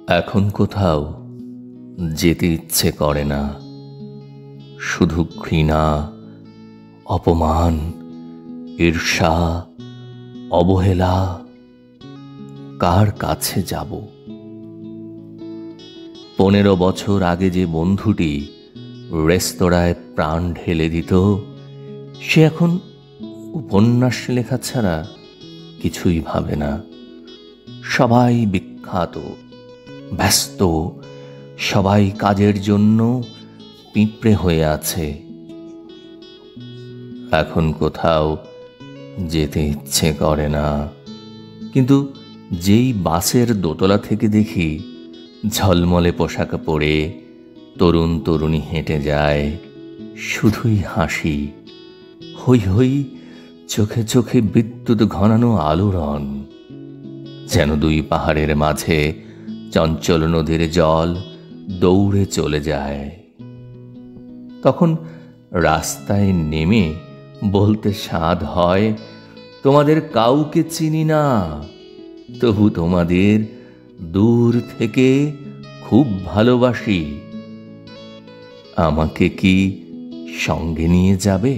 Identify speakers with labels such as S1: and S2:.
S1: এখন কোথাও যেতে ইচ্ছে করে না, শুধু ঘৃণা, অপমান, ঈর্ষা, অবহেলা। কার কাছে যাব? 15 বছর আগে যে বন্ধুটি রেস্তোরাঁয় প্রাণ ঢেলে দিত, সে এখন উপন্যাস লেখা ছাড়া কিছুই ভাবে না। সবাই বিখ্যাত, ব্যস্ত, সবাই কাজের জন্য পিঁপড়ে হয়ে আছে। এখন কোথাও যেতে ইচ্ছে করে না, কিন্তু যেই বাসের দোতলা থেকে দেখি ঝলমলে পোশাক পরে তরুণ তরুণী হেঁটে যায়, শুধুই হাসি, হই হই, চোখে চোখে বিদ্যুৎ ঘনানো আলোড়ন, যেন দুই পাহাড়ের মাঝে চঞ্চল নদীর জল দৌড়ে চলে যায়। তখন রাস্তায় নেমে বলতে স্বাদ হয়, তোমাদের কাউকে চিনি না, তবু তোমাদের দূর থেকে খুব ভালোবাসি। আমাকে কি সঙ্গে নিয়ে যাবে?